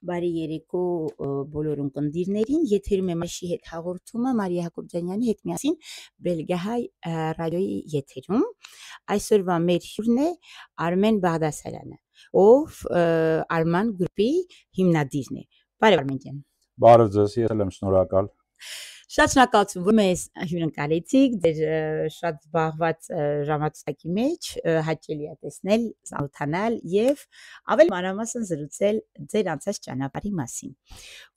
Բարի երեկո բոլոր ունկնդիրներին, եթերում է Մաշի հետ հաղորդումը Մարիա Հակոբյանյանի հետ միասին Բելգահայ ռադիոյի եթերում։ Այսօրվա մեր հյուրն է Արմեն Բաղդասարյանը, ով Արման գրուպի հիմնադիրն է։ Բարև Արմեն ջան։ Բարև ձեզ, ես եմ շնորհակալ։ Շատ շնորհակալություն, որ մեզ հյուրընկալեցիք, ձեր շատ զբաղված ժամացույցի մեջ հաճելի է տեսնել, զարութանալ եւ ավելի մանրամասն զրուցել ձեր անցած ճանապարհի մասին։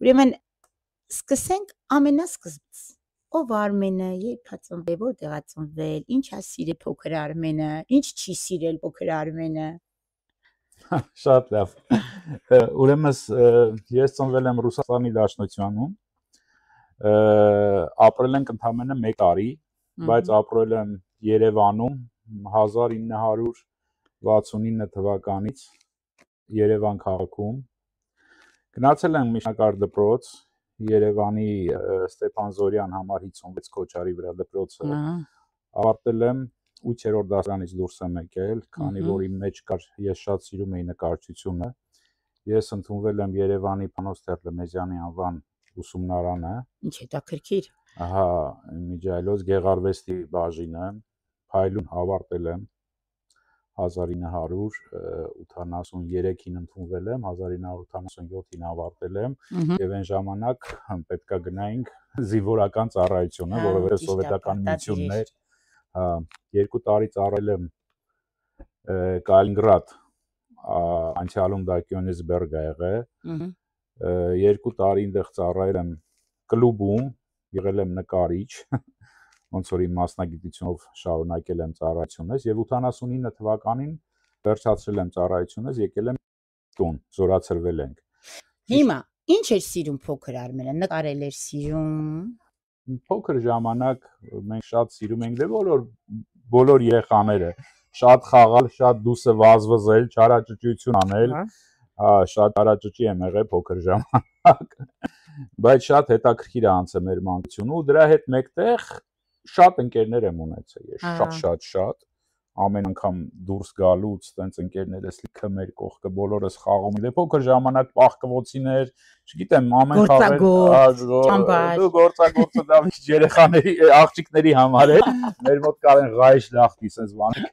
Ուրեմն սկսենք ամենասկզբից։ Ով Արմենը, երբ ծնվել, որտեղ է ծնվել, ինչ է սիրել փոքր Արմենը, ինչ չի սիրել փոքր Արմենը։ Շատ լավ։ Ուրեմն ես ծնվել եմ Ռուսաստանի Դաշնությունում։ Ապրել ենք ընդամենը 1 տարի, բայց ապրել եմ Երևանում 1969 թվականից Երևան քաղաքում։ Գնացել եմ միջնակարգ դպրոց Երևանի Ստեփան Զորյան համար 56 Քոչարի վրա դպրոցը։ Ավարտել եմ 8-րդ դասարանից դուրս եմ եկել, քանի որ իմ մեջ կար, ես շատ սիրում էի նկարչությունը։ Ես ընդունվել եմ Երևանի Պանոս Տեր-Լեմեզյանի անվան ուսումնարանը։ Ինչ հետաքրքիր։ Ահա, Միջայլոց Գեղարվեստի բաժինը, փայլուն ավարտել եմ 1983-ին ընդունվել եմ, 1987-ին ավարտել եմ, եւ այն ժամանակ պետքա գնայինք զինվորական ծառայությունը, որովհետեւ սովետական միությունն էր։ 2 տարի ծառայել եմ Կալինինգրադ, անցյալում դա Կյոնիցբերգ է եղել։ 2 տարի այնտեղ ծառայել եմ կլուբում, եղել եմ նկարիչ, ոնց որ իմ մասնագիտությունով շարունակել եմ ծառայությունս եւ 89 թվականին վերջացրել եմ ծառայությունս, եկել եմ տուն, զորացրվել ենք։ Հիմա ինչ էր սիրում փոքր Արմենը, նկարել էր սիրում։ Փոքր ժամանակ մենք շատ սիրում ենք, դե բոլոր երեխաները, շատ խաղալ, շատ դուսը վազվզել, չարաճճություն անել։ Շատ արաճճի եմ եղել փոքր ժամանակ, բայց շատ հետաքրքիր է անցել մեր մանկությունը ու դրա հետ մեկտեղ շատ ընկերներ եմ ունեցել ես, շատ ամեն անգամ դուրս գալուց տենց ընկերներս լիքը մեր կողքը բոլորս խաղում ենք, փոքր ժամանակ պահկվոցիներ, չգիտեմ, ամեն խաղեր, դու գործագործը դա երեխաների, աղջիկների համար է, մեր մոտ կար են ղայշ լախտի sense բաներ։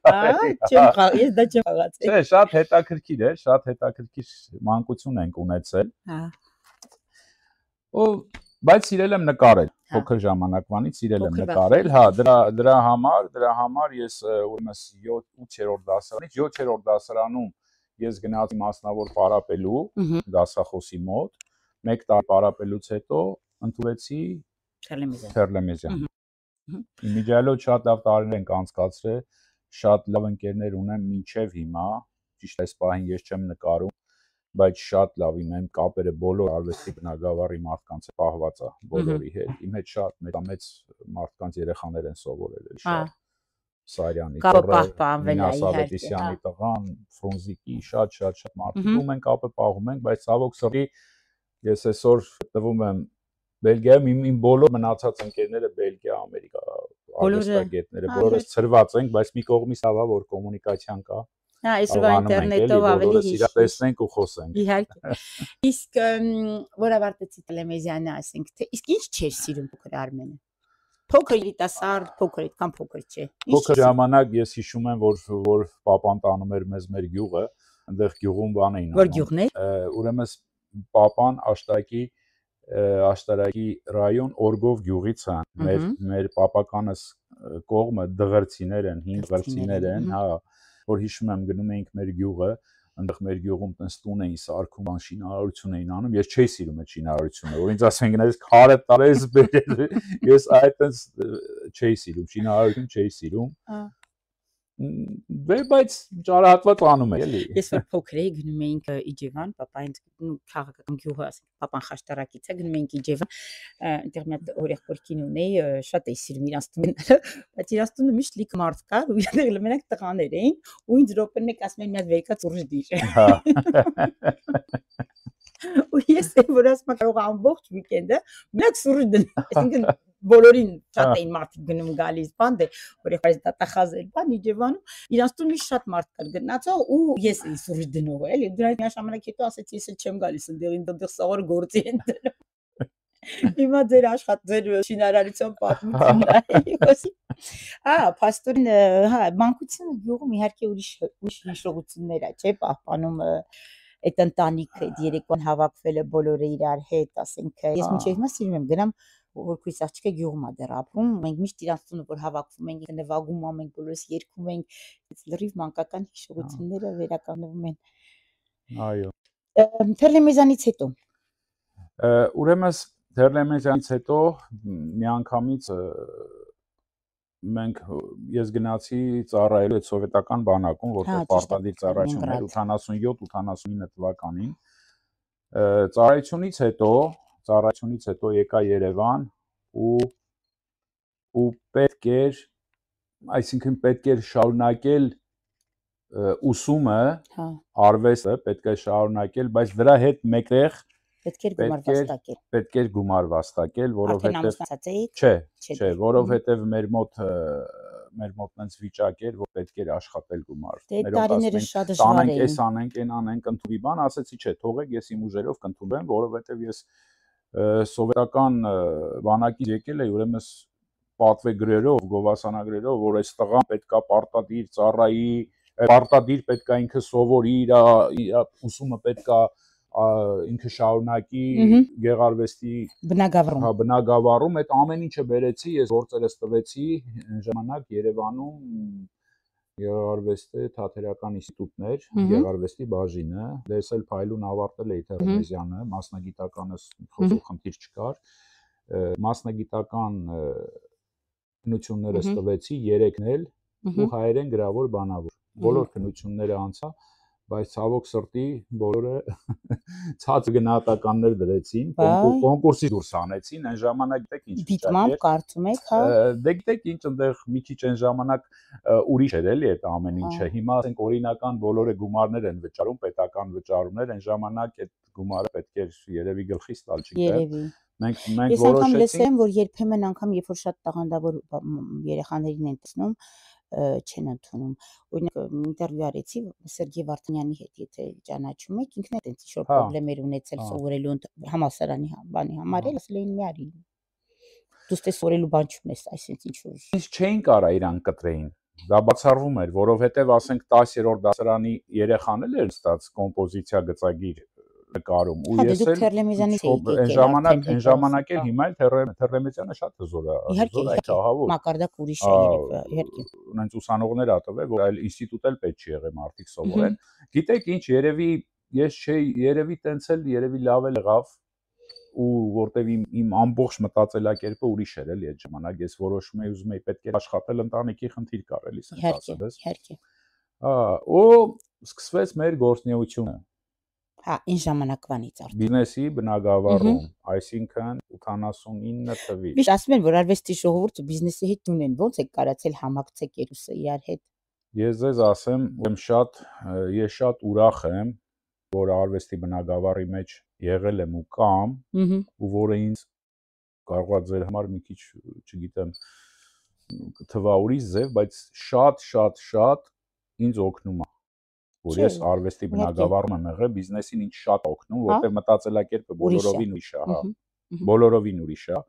Ես դա չեմ խաղացել։ Չէ, շատ հետաքրքիր է, շատ հետաքրքիր մանկություն ենք ունեցել։ Բայց սիրել եմ նկարել, փոքր ժամանակվանից սիրել եմ նկարել, դրա համար ես ուրեմն 8-րդ դասարանից 7-րդ դասարանում ես գնացի մասնավոր պարապելու դասախոսի մոտ, 1 տարի պարապելուց հետո ընդունվեցի Թերլեմեզյան։ Իմիջիայլոց շատ լավ տարիներ ենք անցկացրել, շատ լավ ընկերներ ունեմ մինչև հիմա, ճիշտ այս պահին ես չեմ նկարում, բայց շատ լավ իմ կապերը բոլոր արվեստի բնագավառի մարդկանց պահված է բոլորի հետ։ Իմ հետ շատ մեծ մարդկանց երեխաներ են սովորել շատ։ Սարյանի տղա, Մինաս Ավետիսյանի տղան, Ֆրունզիկի շատ մարդիկ ում են կապը պահում ենք, բայց ցավոք սրտի ես այսօր տվում եմ Բելգիայում իմ բոլոր մնացած ընկերները Բելգիա, Ամերիկա, արվեստագետները, բոլորս ծրված ենք, բայց մի կողմից լավ է որ կոմունիկացիան կա։ Այսօր ինտերնետով ավելի հիշ տեսնենք ու խոսենք։ Իհարկե։ Իսկ որ ավարտեցի Տելեմեզյանը, ասենք թե իսկ ինչ չէր սիրում փոքր Արմենը։ Փոքր երիտասարդ, փոքր այդքան փոքր չէ։ Փոքր ժամանակ ես հիշում եմ որ papan տանում էր մեզ մեր գյուղը, այնտեղ գյուղում բան էին անում։ Որ գյուղն էր։ Ուրեմն papan Աշտարակի ռայոն Օրգով գյուղից է։ Մեր papakanս կողմը դղրցիներ են, հին դղրցիներ են, հա, որ հիշում եմ գնում էինք մեր գյուղը, այնտեղ մեր գյուղում տես տուն էին սարքում, շինարարություն էին անում, ես չէի սիրում այդ շինարարությունը, որ ինձ ասեն գնաց քարը տարես բերել, ես այդպես չէի սիրում, շինարարություն չէի սիրում։ Բայց ճարահատված անում էր, էլի։ Ես որ փոքր էի գնում էինք Իջևան, papa'n քաղաքական գյուղը, ասենք, papa'n Խաշտարակից է, գնում էինք Իջևան, այնտեղ մի հատ օրեղկորքին ունեի, շատ էի սիրում իրանց տունը, բայց իրանց տունը միշտ լիքը մարդ կար ու այնտեղ մենակ տղաներ էին, ու ինձ րոպեն մեկ ասում էին մի հատ վերկա ծուրժ դիր։ Ու ես որ ասում կարող ամբողջ վիկենդը մենակ ծուրժ դնել, այսինքն բոլորին շատ էին մարդիկ գնում գալիս բան դե որ եղբայրս դատախազել բան Իջևանում իրանց տուն մի շատ մարդ կար գնացող ու ես էի սուրճ դնող էլի դրանից մի ժամանակ հետո ասեցի ես էլ չեմ գալիս ընդեղ սովոր գործի են դնում հիմա ձեր ձեր շինարարության պատմությունն էլի խոսի փաստորեն հա մանկությունը գյուղում իհարկե ուրիշ հիշողություններ է չէ պահպանում այդ ընտանիքը այդ երեկոն հավաքվելը բոլորը իրար հետ ասենք ես մինչև հիմա սիրում եմ գնամ որ քույս աղջիկը գյուղում է դեռ ապրում մենք միշտ իրանց տունը որ հավաքվում ենք նվագում ենք բոլորս երգում ենք լրիվ մանկական հիշողությունները վերականգնվում են այո Թերլեմեզանից հետո ուրեմն Թերլեմեզանից հետո միանգամից մենք ես գնացի ծառայելու այդ սովետական բանակում որտեղ պարտադիր ծառայություն էր 87-89 թվականին ծառայությունից հետո եկա Երևան ու պետք էր այսինքն պետք էր շարունակել ուսումը արվեստը պետք է շարունակել բայց դրա հետ մեկտեղ պետք էր գումար վաստակել որովհետև չէ որովհետև մեր մոտ այնց վիճակ էր որ պետք էր աշխատել գումար տարիները շատ դժվար էին այս անենք այն անենք ընդունի բան ասեցի չէ թողեք ես իմ ուժերով կընդունեմ որովհետև ես սովետական բանակից եկել էի ուրեմն պատվեգրերով գովասանագրերով որ այս տղան պետքա պարտադիր ծառայի պարտադիր պետքա ինքը սովորի իր ուսումը պետքա ինքը շարունակի գեղարվեստի բնագավառում այդ ամեն ինչը բերեցի ես գործերս տվեցի այն ժամանակ Երևանում գեղարվեստի թատերական ինստիտուտներ գեղարվեստի բաժինը դες էլ փայլուն ավարտել էի Թերմեզյանը մասնագիտականս խոսող խնդիր չկար մասնագիտական քննություններս տվեցի 3-ն էլ ու հայերեն գրավոր բանավոր բոլոր քննությունները անցա բայց ցավոք սրտի բոլորը ցած գնահատականներ դրեցին կոնկուրսի դուրս անեցին այն ժամանակ դեք ինչ դիտմամբ կարծում եք հա դե գիտեք ինչ այնտեղ մի քիչ այն ժամանակ ուրիշ էր էլի այդ ամեն ինչը հիմա ասենք օրինական բոլորը գումարներ են վճարում պետական վճարումներ այն ժամանակ այդ գումարը պետք էր երևի գլխից տալ չգիտեմ մենք որոշեցինք ես անգամ որ երբեմն անգամ երբ որ շատ տաղանդավոր երեխաներին են տեսնում չեն ընդունում օրինակ ինտերվյու արեցի Սերգեյ Վարդանյանի հետ եթե ճանաչում եք ինքն է տենց ինչ-որ խնդիրներ ունեցել սովորելու համալսարանի բանի համար էլ ասել էին մի արի դու ստե սովորելու բան չունես այսինքն ինչ-որ չէին կարա իրան կտրեին դա բացառվում էր որովհետև ասենք 10-րդ դասարանի երեխան էլ էր ստաց կոմպոզիցիա գծագիր նկարում ու ես էլ այն ժամանակ էլ հիմա էլ Թերլեմեզյանը շատ հզոր է այդ ահավոր մակարդակ ուրիշ է երևի ունենց ուսանողներ ա տվել որ այլ ինստիտուտ էլ պետք չի եղել մարդիկ սովորեն գիտեք ինչ երևի ես չէի երևի տենց էլ երևի լավ էլ եղավ ու որտեվ իմ ամբողջ մտածելակերպը ուրիշ էր էլի այդ ժամանակ ես որոշում էի ուզում էի պետք է աշխատել ընտանիքի խնդիր կար էլի ասես իհարկե ու սկսվեց մեր գործունեությունը հա այն ժամանակվանից արդեն բիզնեսի բնագավառում այսինքն 89 թվականին միշտ ասում են որ արվեստի ժողովուրդը բիզնեսի հետ ունեն ոնց է կարացել համակցեք երուսը իրար հետ ես ձեզ ասեմ ես շատ ուրախ եմ որ արվեստի բնագավառի մեջ եղել եմ ու կամ ու որը ինձ կարողա ձեր համար մի քիչ չգիտեմ թվա ուրիշ ձև բայց շատ ինձ օգնում է որ ես արվեստի բնագավառում եմ եղել բիզնեսին ինձ շատ օգնում որտեղ մտածելակերպը բոլորովին ուրիշ է հա բոլորովին ուրիշ է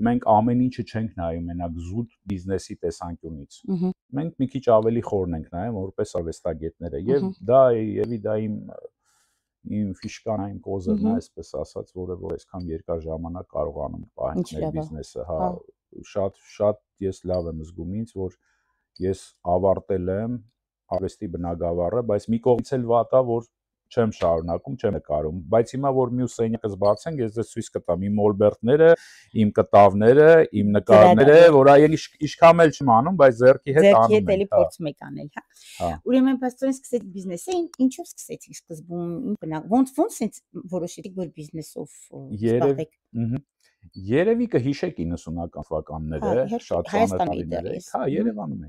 մենք ամեն ինչը չենք նայում մենակ զուտ բիզնեսի տեսանկյունից մենք մի քիչ ավելի խորն ենք նայում որպես արվեստագետները եւ դա իմ ֆիշկան այն կոզերն է այսպես ասած որը որ այսքան երկար ժամանակ կարողանում պահենք մեր բիզնեսը հա շատ ես լավ եմ զգում ինձ որ ես ավարտել եմ արվեստի բնագավառը, բայց մի կողմից էլ վատ է, որ չեմ շարունակում, չեմ նկարում, բայց հիմա որ մյուս սենյակս բացենք, ես ձեզ ցույց կտամ իմ մոլբերտները, իմ կտավները, իմ նկարները, որ այն ինչքան էլ չեմ անում, բայց ձեռքի հետ անում եմ։ Ձեռքի հետ էլի փորձում եք անել, հա։ Ուրեմն փաստորեն սկսեցիք բիզնեսը, ինչով սկսեցիք սկզբում, ոնց որոշեցիք որ բիզնեսով զբաղվեք։ Երևի կհիշեք 90-ական թվականները, շատ ծանր տարիներ եք։ Հա, Երևանում,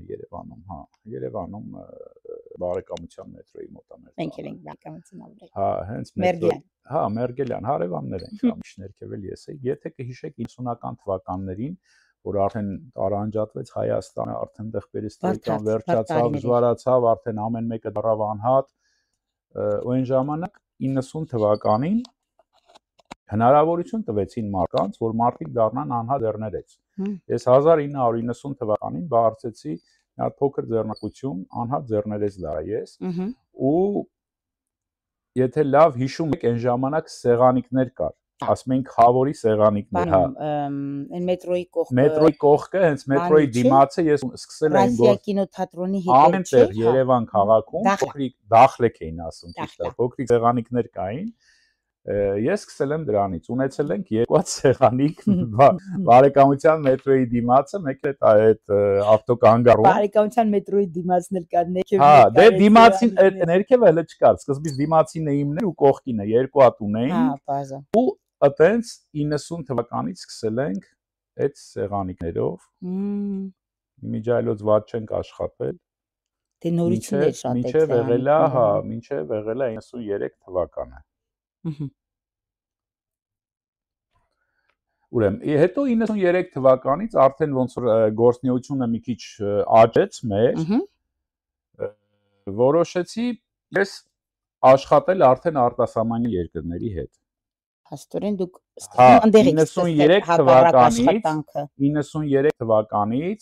հա, Երևանում բարեկամության մետրոյի մոտ է մեր տանը։ Մենք ենք բարեկամություն ապրել։ Հա, հենց մետրոյի, հա, Մերգելյան, հարևաններ ենք, ամիշ ներքևել ես էի։ Եթե կհիշեք 90-ական թվականներին, որ արդեն տարանջատվեց Հայաստանը, արդեն դեղ պերիստրոիկան վերջացավ, զվարացավ, արդեն ամեն մեկը դառավ անհատ, ու այն ժամանակ 90 թվականին հնարավորություն տվեցին մարդկանց, որ մարդիկ դառնան անհատ ձեռներեց։ Ես 1990 թվականին բարձեցի մի հատ փոքր ձեռնարկություն, անհատ ձեռներեց դարա ես, ու եթե լավ հիշում եք, այն ժամանակ սեղանիկներ կար, ասում ենք խավորի սեղանիկներ, հա։ Այն մետրոյի կողքը, հենց մետրոյի դիմացը ես սկսել եմ Ռասիա կինոթատրոնի հետ ամենտեղ Երևան քաղաքում փոքրիկ դախլեք էին ասում, ճիշտ է, փոքրիկ սեղանիկներ կային։ Ես սկսել եմ դրանից, ունեցել ենք երկու հատ սեղանիկ բարեկամության մետրոյի դիմացը, մեկը այդ ավտոկանգառում։ Բարեկամության մետրոյի դիմացն էլ կար, ներքևն էլ կար։ Հա, դե դիմացին այդ ներքևը հələ չկար, սկզբից դիմացին է իմն ու կողքինը երկու հատ ունեին։ Հա, բազա։ Ու այտենց 90 թվականից սկսել ենք այդ սեղանիկներով։ Իմիջայլոց ված չենք աշխատել։ Դե նորից էր շատ այդ մինչև եղել է, հա, մինչև եղել է 93 թվականը։ Ուրեմն, հետո 93 թվականից արդեն ոնց որ գործունեությունը մի քիչ աճեց մեր, որոշեցի ես աշխատել արդեն արտասահմանյան երկրների հետ։ Հաստորեն դուք ընդդեղից 93 թվականից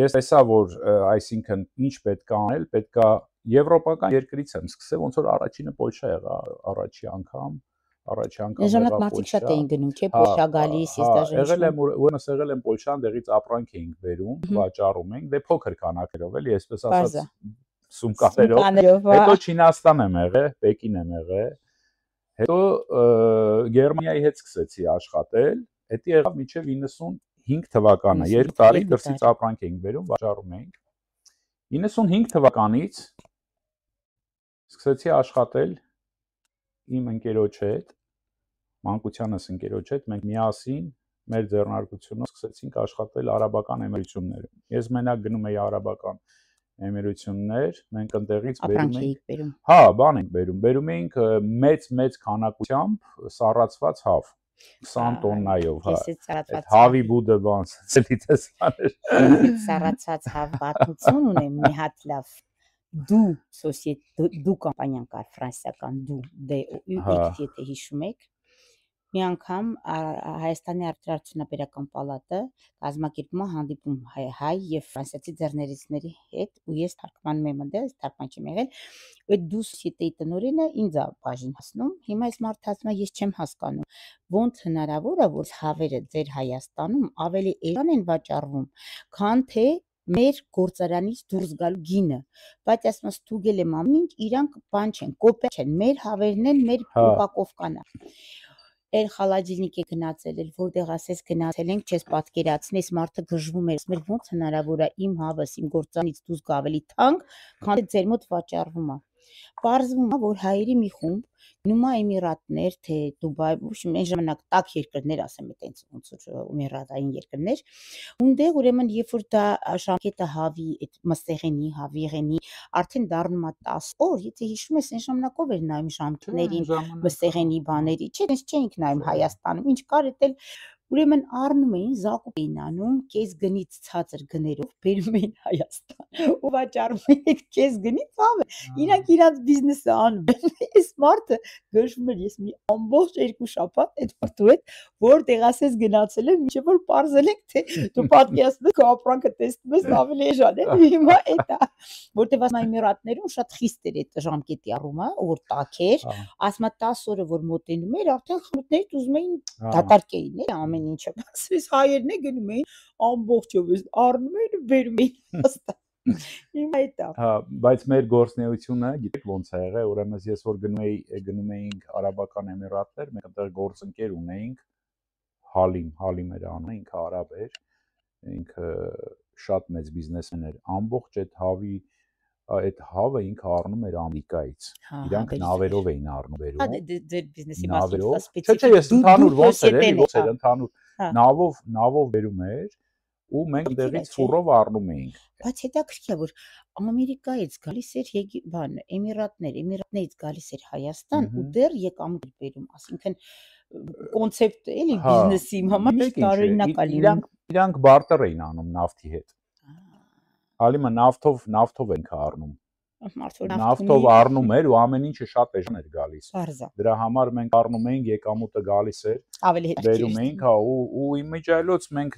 ես տեսա, որ այսինքն ինչ պետք է անել, պետք է եվրոպական երկրից եմ սկսել, ոնց որ առաջինը Պոլշա եղա, առաջի անգամ Ժամանակ մարդիկ շատ էին գնում, չէ՞, Պոլշա գալիս, ես դաժե եղել եմ, ուրեմն եղել եմ Պոլշան, դեղից ապրանք էինք բերում, վաճառում էինք, դե փոքր քանակերով էլի, այսպես ասած սումկաներով, հետո Չինաստան եմ եղել, Պեկին եմ եղել, հետո Գերմանիայի հետ սկսեցի աշխատել, հետո եղավ մինչև 95 թվականը, 2 տարի դրսից ապրանք էինք բերում, վաճառում էինք։ 95 թվականից սկսեցի աշխատել իմ ընկերոջ հետ, մանկությանս ընկերոջ հետ, մենք միասին մեր ձեռնարկությունով սկսեցինք աշխատել Արաբական Էմիրություններում։ Ես մենակ գնում էի Արաբական Էմիրություններ, մենք ընդեղից բերում էինք։ Հա, բան ենք բերում էինք մեծ քանակությամբ սառացված հավ, 20 տոննայով, հա։ Այդ հավի բուդը բան, ցելի տեսաներ։ Սառացված հավ պատմություն ունեմ, մի հատ լավ դու կամպանիան կար ֆրանսիական եթե հիշում եք, մի անգամ Հայաստանի արդյունաբերական պալատը կազմակերպում է հանդիպում հայ եւ ֆրանսիացի ձեռներիցների հետ, ու ես թարգմանում եմ այնտեղ, թարգման չեմ եղել, ու այդ դու սիետեի տնօրենը ինձ է բաժին հասնում, հիմա այս մարդը ասում է ես չեմ հասկանում, ոնց հնարավոր է, որ հավերը ձեր Հայաստանում ավելի էժան են վաճառվում, քան թե մեր գործարանից դուրս գալու գինը, բայց ասում ստուգել եմ ամեն ինչ, իրանք բան չեն, կոպիա չեն, մեր հավերն են, մեր ուպակովկան է։ Էլ խալաջինիկ է գնացել, էլ որտեղ ասես գնացել ենք, չես պատկերացնես, մարդը գժվում էր, ասում էր ոնց հնարավոր է իմ հավս, իմ գործանից դուրս գա ավելի թանկ, քան ձեր մոտ վաճառվում է։ Պարզվում է, որ հայերի մի խումբ գնում է Էմիրատներ, թե Դուբայ, ուրեմն այն ժամանակ տաք երկրներ, ասեմ, այտենց ոնց որ Էմիրատային երկրներ, ունդեղ ուրեմն երբ որ դա ժամկետը հավի, այդ մսեղենի, հավիղենի, արդեն դառնում է 10 օր, եթե հիշում ես, այն ժամանակով էր նայում ժամկետներին, մսեղենի բաների, չէ, դες չէինք նայում Հայաստանում, ինչ կար էտել, ուրեմն առնում էին, զակուպ էին անում, կես գնից ցածր գներով, բերում էին Հայաստան, ու վաճառում էին կես գնից հավը, իրանք իրանց բիզնեսը անում, այս մարդը գժվում էր, ես մի ամբողջ 2 շաբաթ այդ մարդու հետ, որտեղ ասես գնացել եմ, մինչև որ պարզել եք, թե դու պատկերացնում ես, քո ապրանքը տեսնում ես ավելի էժան է, հիմա էտա, որտեղ ասում Էմիրատներում շատ խիստ էր այդ ժամկետի առումը, որ տաք էր, ասում 10 օրը որ մոտենում էր, արդեն խանութներից ուզում էին դատարկեին, ամեն ինչը, ասես հայերն է գնում էին ամբողջով, առնում էին ու բերում էին հաստատ։ Հիմա էտա։ Հա, բայց մեր գործունեությունը, գիտեք ոնց է եղել, ուրեմն ես որ գնում էինք Արաբական Էմիրատներ, մենք այնտեղ գործընկեր ունեինք, Հալիմ էր անում, ինքը արաբ էր, ինքը շատ մեծ բիզնեսմեն էր, ամբողջ այդ հավի այդ հավը ինքը առնում էր Ամերիկայից։ Իրանք նավերով էին առնում Հա վերում։ դեր բիզնեսի մասին դա Չէ, սպეციფიկ ես ընդհանուր ոնց էր, էլի ոնց էր հա ընդհանուր նավով վերում էր ու մենք դեղից ֆուրով առնում էինք։ Բայց հետաքրքիր է որ Ամերիկայից գալիս էր բան Էմիրատներից գալիս էր Հայաստան ու դեռ եկամուտ բերում, ասինքն կոնցեպտը էլի բիզնեսի համար միշտ տարօրինակ է լինում։ Իրանք բարտեր էին անում նավթի հետ։ Հալիմը նավթով ենք առնում։ Նավթով առնում էր ու ամեն ինչը շատ էժան էր գալիս։ Դրա համար մենք առնում էինք, եկամուտը գալիս էր։ Ավելի հետաքրքիր։ Բերում էինք, հա, ու իմիջիայլոց մենք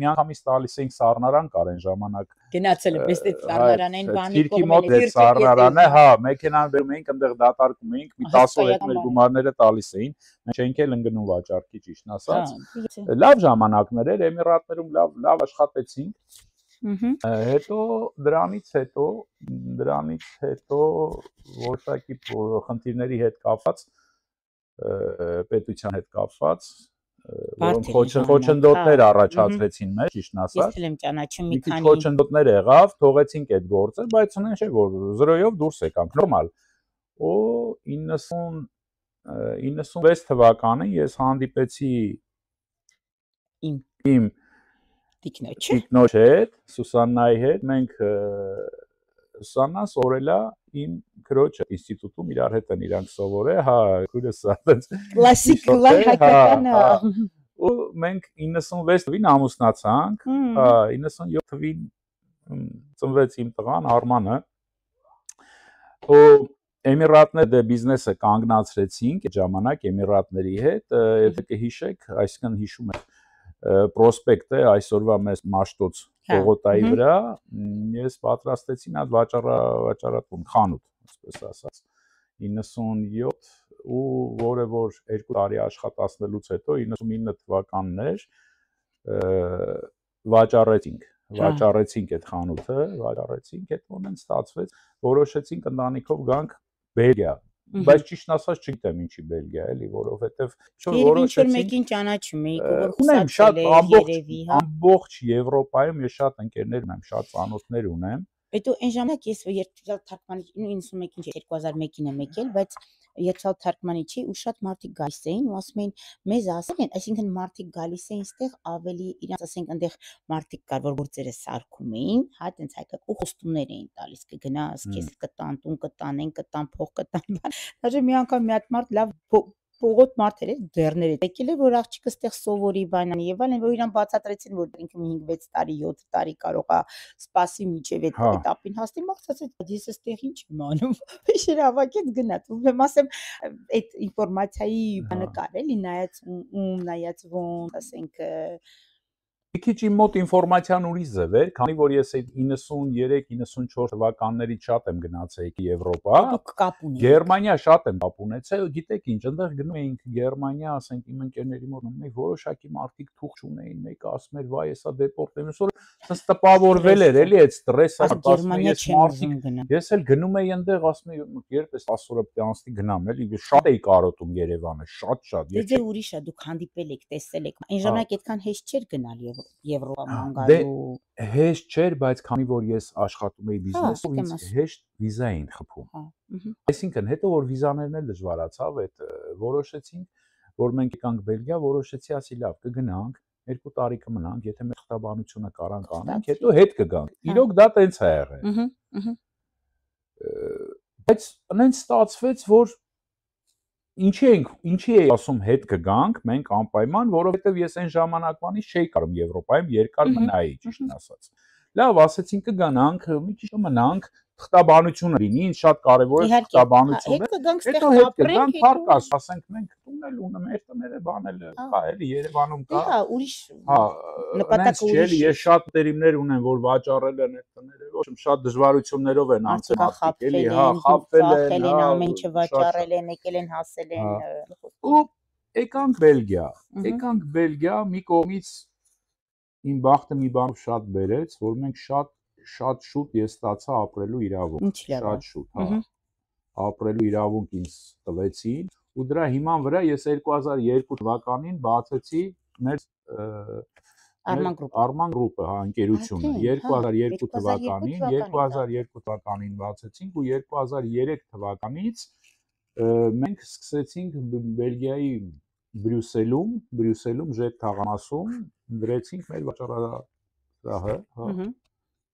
միանգամից տալիս էինք սառնարան կար այն ժամանակ։ Գնացել եմ, էստե սառնարան այն բանի Թիրքի մոտ է սառնարանը, հա, մեքենան բերում էինք, այնտեղ դատարկում էինք, մի 10 օր հետ մեր գումարները տալիս էին։ Մենք չենք էլ ընկնում վաճառքի, ճիշտ ասած։ Լավ ժամանակներ էր, Էմիրատներում լավ աշխատեցինք։ Հետո դրանից հետո որոշակի խնդիրների հետ կապված պետության հետ կապված որոնք խոչընդոտներ առաջացրեցին մեզ, ճիշտն ասած։ Ես եմ ճանաչում մի քանի խոչընդոտներ եղավ, թողեցինք այդ գործը, բայց ունեն չէ որ 0-ով դուրս եկանք, նորմալ։ Ու 96 թվականին ես հանդիպեցի իմ տիկնոջ հետ, Սուսաննայի հետ, մենք Սուսաննան սովորել է իմ քրոջը ինստիտուտում իրար հետ են իրանք սովորել, հա, քույրս այդպես կլասիկ հայկական ու մենք 96 թվին ամուսնացանք, հա, 97 թվին ծնվեց իմ տղան Արմանը։ Ու Էմիրատներ դե բիզնեսը կանգնացրեցինք այդ ժամանակ Էմիրատների հետ, եթե կհիշեք, այսինքն հիշում եք պրոսպեկտը այսօրվա մեծ Մաշտոց Պողոտայի վրա, ես պատրաստեցի մի հատ վաճառատուն, խանութ, այսպես ասած, 97 ու որը որ 2 տարի աշխատացնելուց հետո 99 թվականներ վաճառեցինք այդ խանութը, հետո մենք ստացվեց, որոշեցինք ընտանիքով գանք Բելգիա, բայց ճիշտն ասած չգիտեմ ինչի Բելգիա էլի, որովհետև որոշեցինք մեկին ճանաչում էի, որ ունեմ շատ երևի, հա ամբողջ Եվրոպայում ես շատ ընկերներ ունեմ, շատ ծանոթներ ունեմ։ Հետո այն ժամանակ ես երթալ թարգմանի 91-ին 2001-ին եմ եկել, բայց երթալ թարգմանի չի ու շատ մարդիկ գալիս էին ու ասում էին մեզ ասել են, այսինքն մարդիկ գալիս էին այստեղ ավելի իրանց ասենք այնտեղ մարդիկ կար որ գործերը սարքում էին, հա, տենց հայկական ու խոստումներ էին տալիս կգնաս, քեզ կտան, տուն կտանեն, կտան, փող կտան։ Դաժե մի անգամ մի հատ մարդ լավ Պողոտ մարդեր էր դեռներ էր եկել որ աղջիկը ստեղ սովորի բանանի եւ այլն որ իրան բացատրեցին որ ինքը 5-6 տարի 7 տարի կարող է սպասի միջև այդ этаպին հասնի մաղցած ես այստեղ ինչ եմ անում շեր հավաքեց գնաց ու եմ ասեմ այդ ինֆորմացիայի բանը կար էլի նայած ոնց ասենք Մի քիչ իմ մոտ ինֆորմացիան ուրիշ ձև էր, քանի որ ես այդ 93-94 թվականներից շատ եմ գնացել Եվրոպա, Գերմանիա շատ եմ կապ ունեցել, գիտեք ինչ, այնտեղ գնում էինք Գերմանիա, ասենք իմ ընկերների մոտ մենք որոշակի մարդիկ թուղթ ունեին, մեկը ասում էր, վայ, հեսա դեպորտ եմ, այսօր սենց տպավորվել էր, էլի այդ ստրեսը, ես էլ գնում էի այնտեղ, ասում էի, երբ ես 10 օրը պետք է անցնի գնամ, էլի շատ էի կարոտում Երևանը, շատ։ Դե ուրիշ է, դուք հանդիպել եք, տեսել եք։ Այն ժամանակ այդքան հեշտ չէր գնալ Եվրոպա մանգալու։ Հեշտ չէր, բայց քանի որ ես աշխատում էի բիզնեսում, ինձ հեշտ վիզա էին խփում։ Այսինքն, հետո որ վիզաներն էլ դժվարացավ, այդ որոշեցինք, որ մենք եկանք Բելգիա, որոշեցի ասի լավ, կգնանք, 2 տարի կմնանք, եթե մեր խտաբանությունը կարանք անենք, հետո հետ կգանք։ Իրոք դա տենց է եղել։ Բայց այնց ստացվեց, որ Ինչի էի ասում հետ կգանք, մենք անպայման, որովհետև ես այն ժամանակվանից չէի կարող Եվրոպայում երկար մնայի, ճիշտն ասած։ Լավ, ասեցին կգանանք, մի քիչ մնանք, խտաբանությունը լինի, ինձ շատ կարևոր է խտաբանությունը։ Հետո հետ կգանք, փառք ասենք մենք տունել ունեմ, մեր տները բանել կա, էլի Երևանում կա։ Հա, ուրիշ նպատակը ուրիշ։ Ես շատ տերիմներ ունեմ, որ վաճառել են այդ տները, ոչ շատ դժվարություններով են անցել մարդիկ, էլի, հա, խաբվել են, ամեն ինչը վաճառել են, եկել են, հասել են։ Ու եկանք Բելգիա, մի կողմից իմ բախտը մի բանով շատ բերեց, որ մենք շատ շուտ ես ստացա ապրելու իրավունք, շատ շուտ, հա, ապրելու իրավունք ինձ տվեցին ու դրա հիման վրա ես 2002 թվականին բացեցի մեր Arman Group-ը, հա, ընկերությունը 2002 թվականին բացեցինք ու 2003 թվականից մենք սկսեցինք Բելգիայի Բրյուսելում Ժետ թաղամասում դրեցինք մեր վաճառասրահը, հա,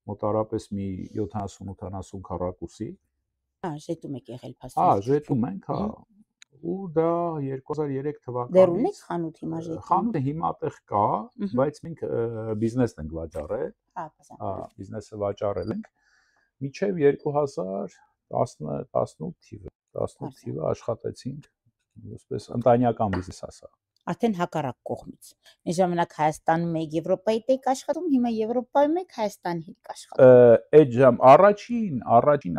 մոտարապես մի 70-80 քառակուսի։ Ժետում եք եղել փաստորեն։ Հա, Ժետում ենք, հա։ Ու դա 2003 թվականից դեռ ունեք խանութ հիմա Ժետում։ Խանութը հիմա տեղ կա, բայց մենք բիզնեսն ենք վաճառել։ Հա, բիզնեսը վաճառել ենք մինչև 2018 թիվը աշխատեցինք, այսպես ընտանեկան բիզնես ասա։ Արդեն հակառակ կողմից։ Այն ժամանակ Հայաստանում եք, Եվրոպայի եք աշխատում, հիմա Եվրոպայում եք, Հայաստանի հետ աշխատում։ Այդ ժամ առաջին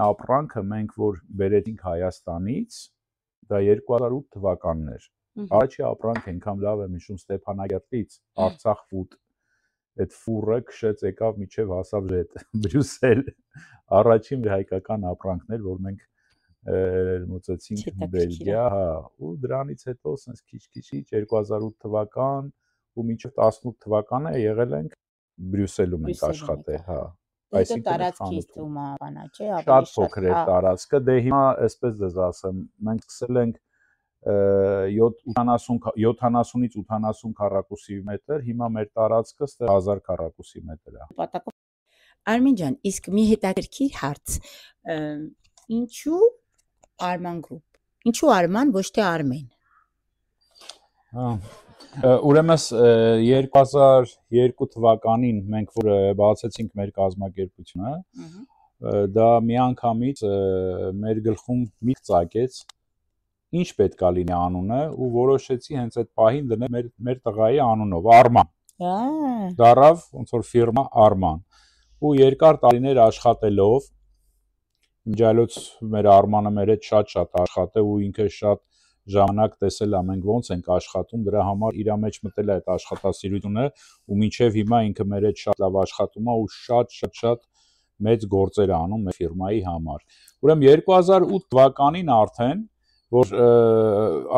ապրանքը մենք որ բերեցինք Հայաստանից, դա 2008 թվականն էր։ Առաջի ապրանք այնքան լավ եմ հիշում Ստեփանագերտից, Արցախ ֆուդ։ Այդ ֆուրը քշեց եկավ միջև հասավ Ժետ, Բրյուսել։ Առաջին հայկական ապրանքն էր, որ մենք մոծեցինք Բելգիա, հա, ու դրանից հետո sense քիչ 2008 թվական ու մինչև 18 թվականը եղել ենք Բրյուսելում ենք աշխատել, հա։ Այսինքն տարածքի ստումա բանա, չէ՞, շատ փոքր է տարածքը, դե հիմա այսպես դες ասեմ, մենք սկսել ենք 70-ից 80 քառակուսի մետր, հիմա մեր տարածքը ստե 1000 քառակուսի մետր է։ Արմեն ջան, իսկ մի հետաքրքիր հարց, ինչու Arman Group, ինչու Arman, ոչ թե Armen։ Ուրեմն 2002 թվականին մենք որ բացեցինք մեր կազմակերպությունը, դա միանգամից մեր գլխում միտք ծագեց, ինչ պետք է լինի անունը ու որոշեցի հենց այդ պահին դնել մեր տղայի անունով Arman։ Դարավ ոնց որ ֆիրմա Arman։ Ու երկար տարիներ աշխատելով Ջալոց մեր Arman-ը մեր հետ շատ աշխատել ու ինքը շատ ժամանակ տեսել է մենք ոնց ենք աշխատում, դրա համար իր մեջ մտել է այդ աշխատասիրությունը ու մինչև հիմա ինքը մեր հետ շատ լավ աշխատում է ու շատ մեծ գործեր անում մեր ֆիրմայի համար։ Ուրեմն 2008 թվականին որ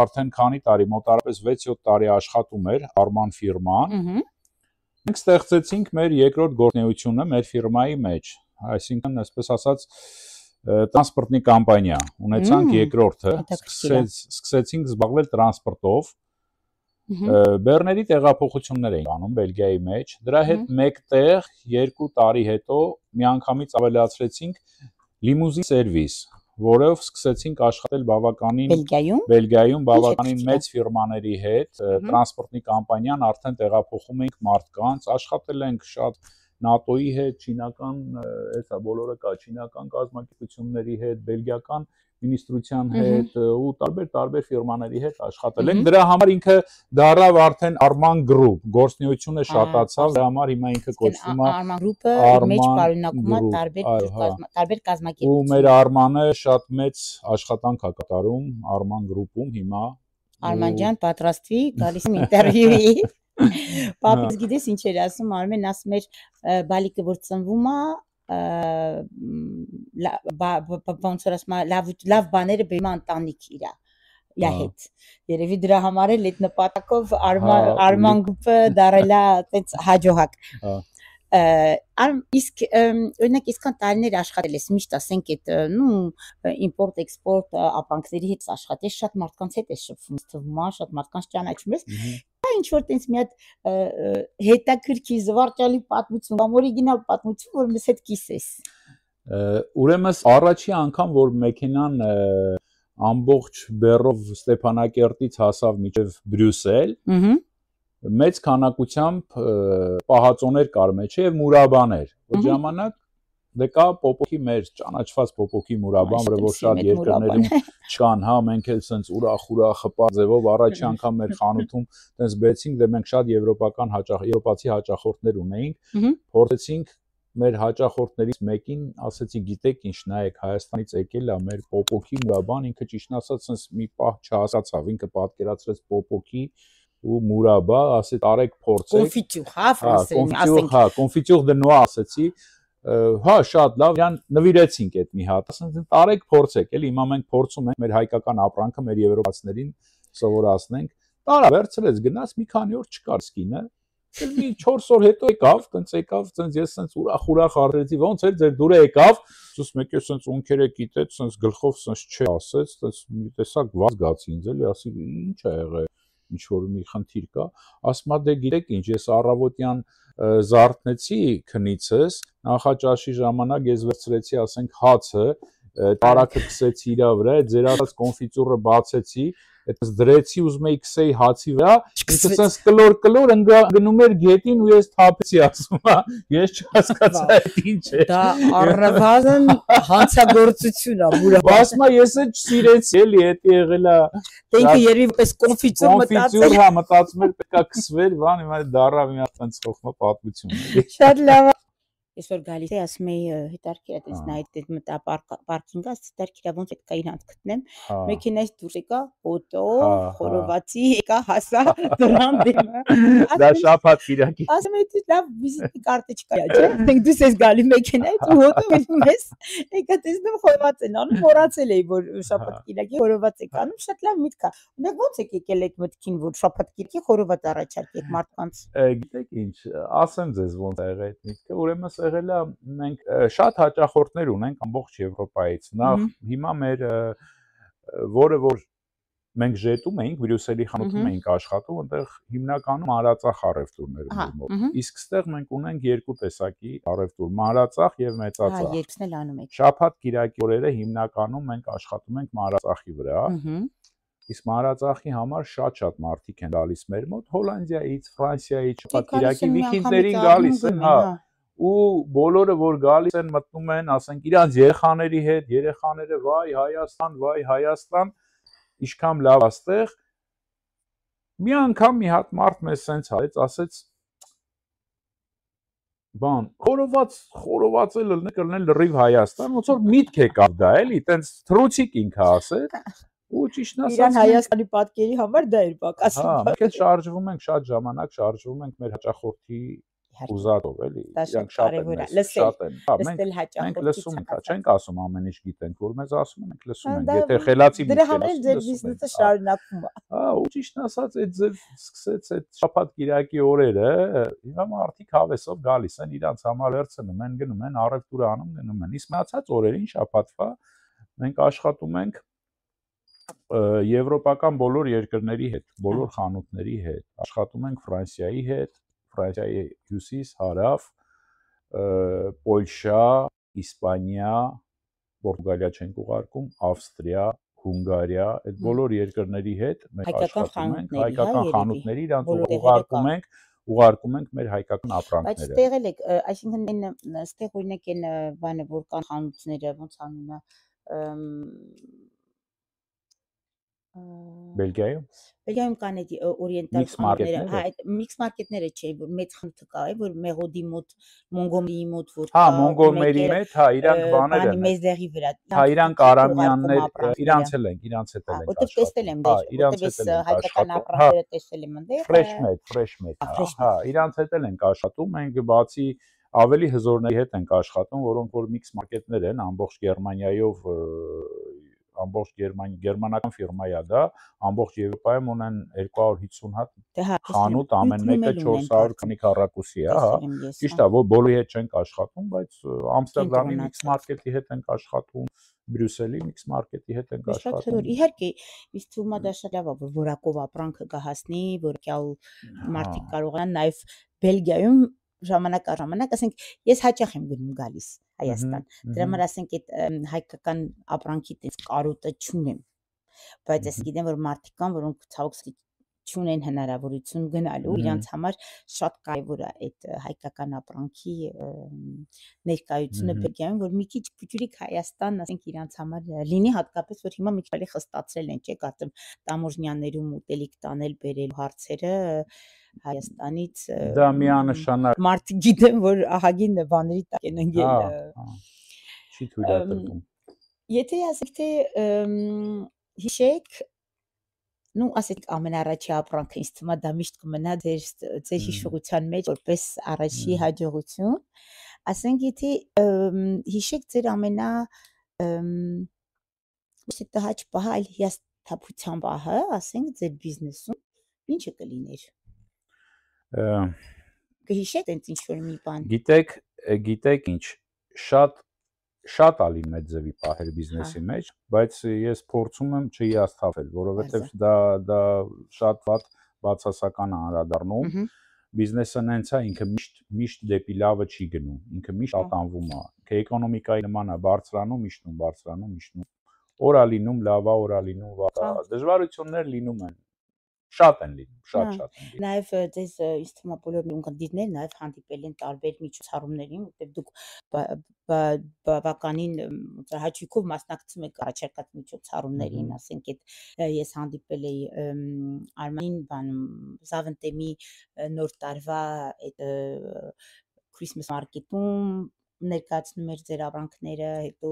արդեն քանի տարի, մոտարապես 6-7 տարի աշխատում էր Arman ֆիրման, մենք ստեղծեցինք մեր երկրորդ գործունեությունը մեր ֆիրմայի մեջ, այսինքն այսպես ասած տրանսպորտի կամպանիա ունեցանք երկրորդը, սկսեցինք զբաղվել տրանսպորտով, բեռների տեղափոխություններ էինք անում Բելգիայի մեջ, դրա հետ մեկտեղ 2 տարի հետո միանգամից ավելացրեցինք լիմուզին սերվիս, որով սկսեցինք աշխատել Բելգիայում բավականին մեծ ֆիրմաների հետ, տրանսպորտի կամպանիան արդեն տեղափոխում ենք մարդկանց, աշխատել ենք շատ ՆԱՏՕ-ի հետ, չինական, հեսա բոլորը կա, չինական կազմակերպությունների հետ, բելգիական մինիստրության հետ ու տարբեր ֆիրմաների հետ աշխատել ենք։ Դրա համար ինքը դարավ արդեն Arman Group, գործունեությունը շատացավ, դրա համար հիմա ինքը կոչվում է Arman Group-ը մեջ պարունակում է տարբեր կազմակերպություններ։ Ու մեր Arman-ը շատ մեծ աշխատանք է կատարում Arman Group-ում հիմա։ Arman ջան, պատրաստվի, գալիս եմ ինտերվյուի։ Պապից գիտես ինչ էր ասում, Արմեն ասում էր բալիկը որ ծնվում է, ոնց որ ասում է, լավ բաները բերում է ընտանիք իրա հետ։ Երևի դրա համար էլ այդ նպատակով Arman Group-ը դարել է այդպես հաջողակ։ Իսկ օրինակ իսկան տարիներ աշխատել ես, միշտ ասենք այդ իմպորտ-էքսպորտ ապրանքների հետ աշխատես, շատ մարդկանց հետ ես շփվում, թվում է, շատ մարդկանց ճանաչում ես։ Ինչ որ տենց մի հատ հետաքրքիր զվարճալի պատմություն, կամ օրիգինալ պատմություն, որ մեզ հետ կիսես։ Ուրեմն առաջի անգամ որ մեքենան ամբողջ բեռով Ստեփանակերտից հասավ մինչև Բրյուսել, մեծ քանակությամբ պահածոներ կար մեջը եւ մուրաբաներ։ Այդ ժամանակ դե կա պոպոկի մեր ճանաչված պոպոկի մուրաբան, որը որ շատ երկրներում չկան, հա, մենք էլ սենց ուրախ խպա ձևով առաջի անգամ մեր խանութում տենց բերեցինք, դե մենք շատ եվրոպացի հաճախորդներ ունեինք, փորձեցինք մեր հաճախորդներից մեկին, ասեցի, գիտեք ինչ, նայեք, Հայաստանից եկել է մեր պոպոկի մուրաբան, ինքը ճիշտն ասած սենց մի պահ չհասկացավ, ինքը պատկերացրեց պոպոկի ու մուրաբա, ասեց տարեք փորձեք։ Կոնֆիտյուր, հա, ֆրանսերեն, ասենք։ Հա, կոնֆիտյուր de noix ասեցի։ Հա, շատ լավ, իրան նվիրեցինք այդ մի հատ, ասենք տարեք փորձեք, էլի հիմա մենք փորձում ենք մեր հայկական ապրանքը մեր եվրոպացիներին սովորացնենք։ Տարա վերցրեց գնաց մի քանի օր չկար սկինը, Մի 4 օր հետո եկավ, տենց ես տենց ուրախ արտեցի, ոնց էր ձեր դուրը եկավ, սուս մեկը տենց ունքերը կիտեց, տենց գլխով տենց չէ ասեց, տենց մի տեսակ վազ գացի ինձ էլի, ասի ինչ ա եղել, ինչ որ մի խնդիր կա, ասма դե գիտեք ինչ, ես առավոտյան զարթնեցի քնիցս, նախաճաշի ժամանակ ես վերցրեցի, ասենք հացը, տարակը քսեցի իր վրա, ձեր ասած կոնֆիտյուրը բացեցի, այդպես դրեցի ուզում էի քսեի հացի վրա, ինքը sense կլոր գնում էր գետին ու ես թափեցի ասում, ես չհասկացա այդ ինչ է։ Դա առնվազն հանցագործություն է, բուրա։ Ասում ես էլ չսիրեցի էլի, դա եղել է։ Դե ինքը երևի պես կոնֆիտյուր մտածել։ Կոնֆիտյուր հա մտածում էր պետքա քսվեր, բան, հիմա դառավ մի հատ այնց խոխմա պատմություն էլի։ Շատ լավ։ Ես որ գալիս էի ասում էի հետարքիրա տես նայդ դե մտա պարկինգա, հետարքիրա ոնց պետք է իրանց գտնեմ։ Մեքենայից դուրս եկա, օտո, խորովածի, եկա հասա դրան դեմը։ Դա շաբաթ Կիրակի։ Ասում էի լավ վիզիտի կարտը չկա, չէ՞։ Մենք դուս ես գալի մեքենայից ու օտո գնում ես։ Եկա տեսնում խորոված են անում, մոռացել էի որ շաբաթ Կիրակի խորոված եք անում, շատ լավ միտք է։ Ունեք ոնց եք եկել այդ մտքին որ շաբաթ Կիրակի խորոված առաջարկեք մարդկանց։ Գիտեք ինչ, ասեմ ձեզ ոնց ա եղել այդ միտքը, ուրեմն եղել է մենք շատ հաճախորդներ ունենք ամբողջ Եվրոպայից։ Նախ հիմա մեր որը որ մենք ժետում էինք Բրյուսելի խանութում էինք աշխատում, այնտեղ հիմնականում մանրածախ առևտուրներ ունենք։ Իսկ ստեղ մենք ունենք երկու տեսակի առևտուր՝ մանրածախ եւ մեծածախ։ Հա, երկուսն էլ անում եք։ Շաբաթ Կիրակի օրերը հիմնականում մենք աշխատում ենք մանրածախի վրա։ Իսկ մանրածախի համար շատ մարդիկ են գալիս մեր մոտ Հոլանդիայից, Ֆրանսիայից, շաբաթ Կիրակի վիկենդերին գալիս են, հա։ Ու բոլորը որ գալիս են մտնում են, ասենք իրանց երեխաների հետ, երեխաները վայ Հայաստան, ինչքան լավ աստեղ։ Մի անգամ մի հատ մարդ մեզ սենց հարեց, ասեց բան, խորովածել կլնել լրիվ Հայաստան, ոնց որ միտք եկավ դա, էլի, տենց թռուցիկ ինքը ասեց։ Ու ճիշտն ասած Իրան Հայաստանի պատկերի համար դա էր պակասը։ Հա, մենք էլ շարժվում ենք շատ ժամանակ, շարժվում ենք մեր հաճախորդի ուզածով, էլի, իրանք շատ են, հա, մենք լսում ենք, չենք ասում ամեն ինչ գիտենք, որ մեզ ասում են, մենք լսում ենք, եթե խելացի դրա համար ձեր բիզնեսը շարունակվում է։ Հա, ու ճիշտն ասած, այդ ձեր սկսեց այդ շաբաթ Կիրակի օրերը, հիմա մարդիկ հավեսով գալիս են, իրանց համար վերցնում են, գնում են, առևտուր անում, գնում են։ Իսկ մնացած օրերին շաբաթվա մենք աշխատում ենք եվրոպական բոլոր երկրների հետ, բոլոր խանութների հետ, աշխատում ենք Ֆրանսիայի հետ, Ֆրանսիայի հյուսիս, հարավ, Պոլշա, Իսպանիա, Պորտուգալիա չենք ուղարկում, Ավստրիա, Հունգարիա, այդ բոլոր երկրների հետ մենք աշխատում ենք, հայկական խանութների իրանց ուղարկում ենք մեր հայկական ապրանքները։ Բայց ստեղել եք, այսինքն ստեղ օրինակ այն բանը որ կան խանութները, ոնց անունը Բելգիայում կան այդ օրիենտալ խանութները, հա, այդ միքս մարքետները չէ, որ մեծ խանութը կա, որ Մեղոդի մոտ, Մոնգոմերիի մոտ որ կա։ Հա, Մոնգոմերիի մոտ, հա, իրանք բաներ են։ Մեզդեղի վրա։ Հա, իրանք Արամյաններ, իրանց էլ ենք աշխատում։ Որտեղ տեսել եմ դեր, որտեղ հայկական ապրանքները տեսել եմ այնտեղ։ Fresh-made, հա, իրանց հետ էլ ենք աշխատում, մենք բացի ավելի հզորների հետ ենք աշխատում, որոնք որ միքս մարքետներ են ամբողջ Գերմանիայով ամբողջ գերմանական ֆիրմա է դա, ամբողջ Եվրոպայում ունեն 250 հատ խանութ, ամեն մեկը 400 քանի քառակուսի է, հա։ Ճիշտ է, որ բոլորի հետ չենք աշխատում, բայց Ամստերդամի միքս մարքետի հետ ենք աշխատում, Բրյուսելի միքս մարքետի հետ ենք աշխատում։ Իհարկե, իսկ թվում է դա շատ լավ է, որ որակով ապրանքը կհասնի, որ կյալ մարդիկ կարողանան նաև Բելգիայում ժամանակ առ ժամանակ, ասենք, ես հաճախ եմ գնում գալիս Հայաստան։ Դրա համար ասենք այդ հայկական ապրանքի տես կարոտը չունեմ։ Բայց ես գիտեմ, որ մարդիկ կան, որոնք ցավոք չունեն հնարավորություն գնալու, իրանց համար շատ կարևոր է այդ հայկական ապրանքի ներկայությունը Բելգիայում, որ մի քիչ փոքրիկ Հայաստան, ասենք, իրանց համար լինի, հատկապես որ հիմա մի քիչ ավելի խստացրել են, չէ՞, կարծեմ տամոժնյաներում ուտելիք տանել, բերել հարցերը Հայաստանից դա միանշանակ մարդիկ գիտեն, որ ահագին բաների տակ են ընկել։ Չի թույլատրվում։ Եթե ասեք թե հիշեք, նու ասեք ամենառաջի ապրանքը ինձ թվում է դա միշտ կմնա ձեր հիշողության մեջ որպես առաջի հաջողություն։ Ասենք եթե հիշեք ձեր ամենա ոչ թե հաճ պահը, այլ հիասթափության պահը, ասենք ձեր բիզնեսում ինչը կլիներ։ կհիշեք տենց ինչ որ մի բան։ Գիտեք ինչ, շատ ալի մեծ ձևի պահեր բիզնեսի մեջ, բայց ես փորձում եմ չհիասթափել, որովհետև դա շատ վատ բացասական է անդրադառնում։ Բիզնեսը նենց է, ինքը միշտ դեպի լավը չի գնում, ինքը միշտ ատանվում է։ Ինքը էկոնոմիկայի նման է, բարձրանում, իջնում։ Օր է լինում լավ, օր է լինում վատ։ Դժվարություններ լինում են։ Շատ են լինում, շատ են լինում։ Նաև ձեզ ինձ թվում է բոլոր ունկնդիրներ նաև հանդիպել են տարբեր միջոցառումներին, որտեղ դուք բավականին հաճույքով մասնակցում եք առաջարկած միջոցառումներին, ասենք ես հանդիպել էի Արմանին Զավընտեմի նոր տարվա այդ Christmas market-ում ներկայացնում էր ձեր ապրանքները, հետո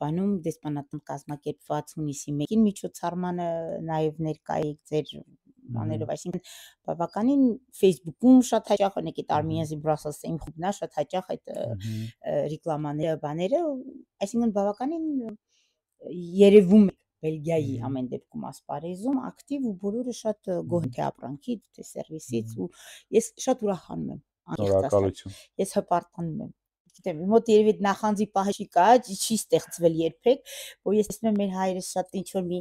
բանում դեսպանատան կազմակերպված հունիսի 1-ին միջոցառմանը նաև ներկա եք ձեր բաներով, այսինքն բավականին Facebook-ում շատ հաճախ ունեք այդ Armenians in Brussels-ին խումբն է, շատ հաճախ այդ ռեկլամաները, բաները, այսինքն բավականին երևում է Բելգիայի ամեն դեպքում ասպարեզում ակտիվ ու բոլորը շատ գոհ են թե ապրանքից, թե սերվիսից ու ես շատ ուրախանում եմ։ Շնորհակալություն։ Ես հպարտանում եմ։ Գիտեմ, մոտ երևի նախանձի պահ չի կա, չի ստեղծվել երբեք, որ ես տեսնում եմ մեր հայրը շատ ինչ որ մի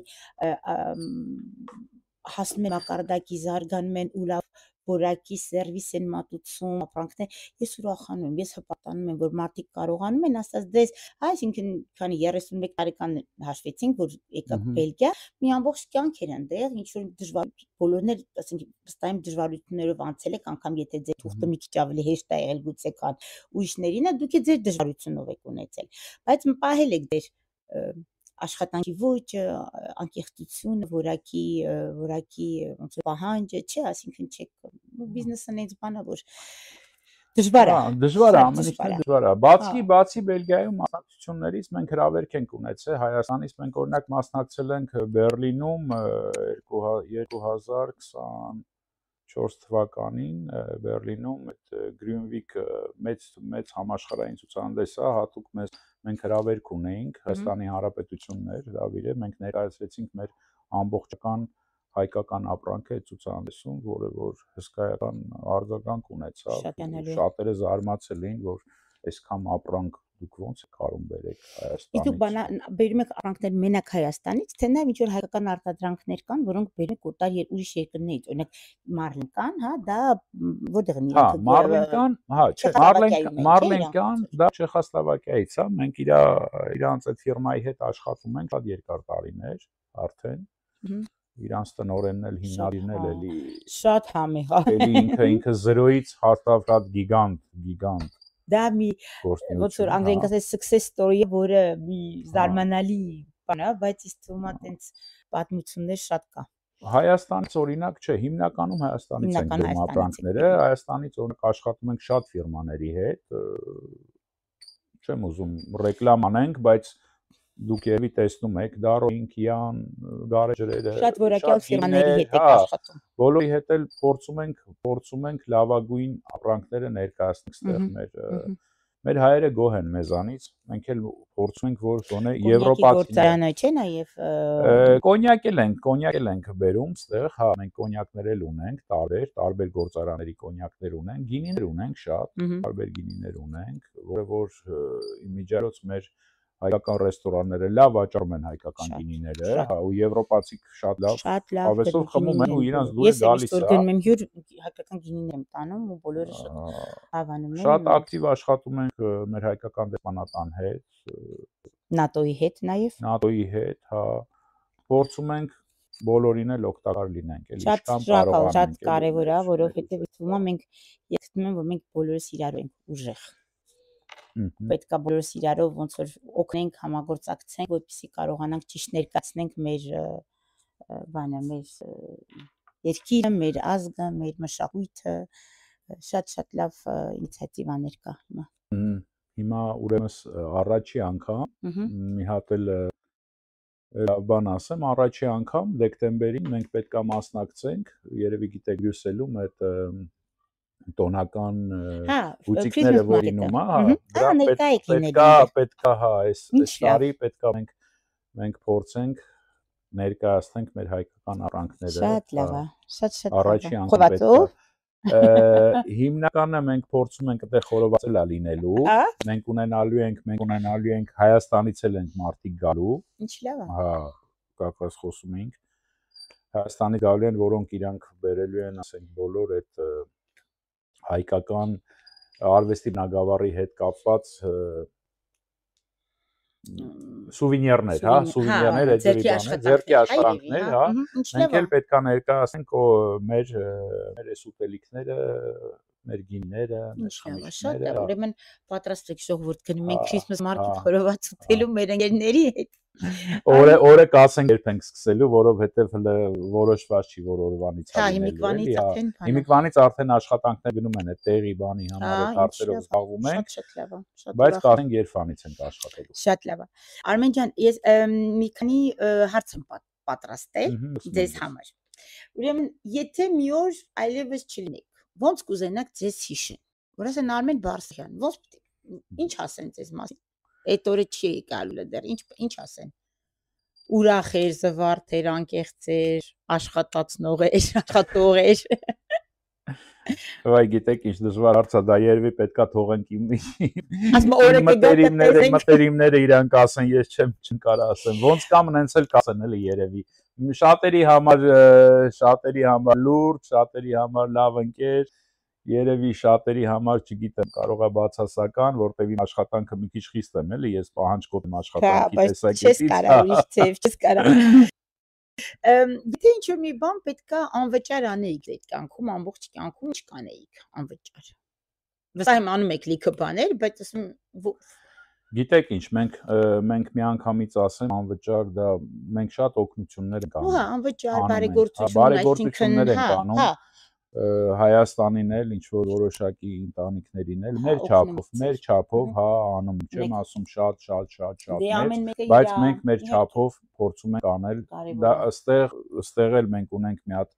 հասնում են մակարդակի, զարգանում են ու լավ որակի սերվիս են մատուցում, ապրանքներ, ես ուրախանում եմ, ես հպարտանում եմ, որ մարդիկ կարողանում են ասած դες, այսինքն քանի 31 տարեկան հաշվեցինք, որ եկաք Բելգիա, մի ամբողջ կյանք էր այնտեղ, ինչ որ դժվար բոլորն էլ, ասենք, վստահ եմ դժվարություններով անցել եք, անգամ եթե ձեր թուղթը մի քիչ ավելի հեշտ է եղել գուցե քան ուրիշներինը, դուք ձեր դժվարությունով եք ունեցել, բայց պահել եք դեր աշխատանքի ոճը, անկեղծությունը, որակի ոնց որ պահանջը, չէ, այսինքն չեք բիզնեսը նենց բան է, որ դժվար է։ Դժվար է, ամեն ինչն էլ դժվար է։ Բացի Բելգիայում մասնակցություններից մենք հրավերք ենք ունեցել Հայաստանից, մենք օրինակ մասնակցել ենք Բերլինում 2024 թվականին Բերլինում այդ Grünweg մեծ համաշխարհային ցուցահանդես է, հատուկ մենք հրավերք ունեինք Հայաստանի Հանրապետությունն էր հրավիրը, մենք ներկայացրեցինք մեր ամբողջական հայկական ապրանքը ցուցահանդեսում, որը որ հսկայական արձագանք ունեցավ։ Շատերը զարմացել էին, որ այսքան ապրանք դուք ոնց եք կարող բերեք Հայաստանից։ Իսկ դուք բերում եք ապրանքներ մենակ Հայաստանից, թե նաև ինչ որ հայկական արտադրանքներ կան, որոնք բերում եք օտար ուրիշ երկրներից, օրինակ Մարլենկան, հա, դա որտեղ-ն իրենք։ Մարլենկան, չէ, Մարլենկան, դա Չեխոսլովակիայից է, մենք իրանց այդ ֆիրմայի հետ աշխատում ենք շատ երկար տարիներ արդեն։ Իրանց տնօրենն էլ հիմնադիրն էլ էլի շատ համեղ է։ Էլի ինքը 0-ից հաստատ շատ գիգանտ։ Դա մի ոնց որ անգլերեն ասած success story-ը, որը մի զարմանալի բան է, բայց ինձ թվում է տենց պատմություններ շատ կա։ Հայաստանից օրինակ չէ, հիմնականում Հայաստանից են գնում ապրանքները, Հայաստանից օրինակ աշխատում ենք շատ ֆիրմաների հետ, չեմ ուզում ռեկլամ անենք, բայց դուք երևի տեսնում եք Դարոինքյան, Գարեջրերը, շատ որակյալ ֆիրմաների հետ եք աշխատում։ Բոլորի հետ էլ փորձում ենք լավագույն ապրանքները ներկայացնել ստեղ մեր հայերը գոհ են մեզանից, մենք էլ փորձում ենք որ գոնե եվրոպացի գործարանը չէ նաև կոնյակ ենք բերում ստեղ, հա, մենք կոնյակներ էլ ունենք, տարբեր գործարանների կոնյակներ ունենք, գինիներ ունենք շատ, տարբեր գինիներ ունենք, որը որ իմիջիայլոց մեր հայկական ռեստորանները լավ վաճառում են հայկական գինիները, հա, ու եվրոպացիք շատ լավ ավեսով խմում են ու իրանց դուրս գալիս է։ Ես գնում եմ հյուր հայկական գինիներ եմ տանում ու բոլորը շատ հավանում են։ Շատ ակտիվ աշխատում ենք մեր հայկական դեսպանատան հետ, ՆԱՏՕ-ի հետ նաև։ ՆԱՏՕ-ի հետ, հա, փորձում ենք բոլորին էլ օգտակար լինենք, էլի ինչքան կարողանում ենք։ Շատ կարևոր է, որովհետև թվում է մենք ես գտնում եմ որ մենք բոլորս իրար ենք ուժեղ։ Պետք է բոլորս իրարով ոնց որ օգնենք, համագործակցենք, որպեսզի կարողանանք ճիշտ ներկայացնենք մեր բանը, մեր երկիրը, մեր ազգը, մեր մշակույթը, շատ լավ ինիցիատիվաներ կա հիմա։ Հիմա ուրեմն առաջի անգամ մի հատ էլ բան ասեմ, առաջի անգամ դեկտեմբերին մենք պետք է մասնակցենք, երևի գիտեք Բրյուսելում այդ տոնական բուտիկները որինում, հա, պետք է, հա, այս տարի պետք է մենք փորձենք ներկայացնենք մեր հայկական ապրանքները։ Շատ լավ է, շատ առաջի անգամ պետք է Հիմնականը մենք փորձում ենք այդտեղ խորովածելա լինելու։ Մենք ունենալու ենք Հայաստանից էլ ենք մարդիկ գալու։ Ինչ լավ է։ Հա, կակաս խոսում ենք։ Հայաստանի գալու են, որոնք իրանք բերելու են, ասենք, բոլոր այդ հայկական արվեստի բնագավառի հետ կապված սուվենիրներ, հա, սուվենիրներ, ձեռքի աշխատանքներ, հա, մենք էլ պետք է ներկայացնենք մեր այս ուտելիքները, մեր գինները, մեր խմիչքները։ Ուրեմն պատրաստվեք ժողովուրդ գնում ենք Christmas market խորոված ուտելու մեր ընկերների հետ։ Օրը կասենք երբ ենք սկսելու, որովհետև որոշված չի, որ օրվանից հիմիկվանից արդեն աշխատանքներ գնում են այդ տեղի բանի համար, հարցերով զբաղվում ենք, բայց կասենք երբանից ենք աշխատելու։ Շատ լավ է։ Արմեն ջան, ես մի քանի հարց եմ պատրաստել ձեզ համար։ Ուրեմն, եթե մի օր այլևս չլինեք, ո՞նց կուզենաք ձեզ հիշեն։ Որ ասեն Արմեն Բարսեղյան, ո՞նց ինչ ասեն ձեզ մասին։ Այդ օրը չի եկալու դեռ, ինչ ասեն։ Ուրախ էր, զվարթ էր, անկեղծ էր, աշխատացնող էր, աշխատող էր։ Վայ, գիտեք ինչ դժվար հարց է, դա երևի պետքա թողենք մտերիմները իրանք ասեն, ես չեմ կարա ասեմ։ Ոնց կամ նենց էլ կասեն էլի երևի։ Շատերի համար լուրջ, շատերի համար լավ ընկեր, երևի շատերի համար, չգիտեմ, կարող է բացասական, որտեղ իմ աշխատանքը մի քիչ խիստ եմ, էլի, ես պահանջկոտ եմ աշխատանքի տեսակետից։ Չես կարա ուրիշ ձև, չես կարա։ Գիտե ինչ-որ մի բան պետքա անվճար անեիք այդ կյանքում, ամբողջ կյանքում ինչ կանեիք անվճար։ Վստահ եմ անում եք լիքը բաներ, բայց ասում Գիտեք ինչ, մենք մի անգամից ասեմ անվճար, դա մենք շատ օգնություններ ենք անում։ Հա, անվճար բարեգործություններ ենք անում։ Հայաստանին էլ ինչ որ որոշակի ընտանիքներին էլ մեր չափով, հա, անում չեմ ասում շատ, բայց մենք մեր չափով փորձում ենք անել, դա ըստեղ էլ մենք ունենք մի հատ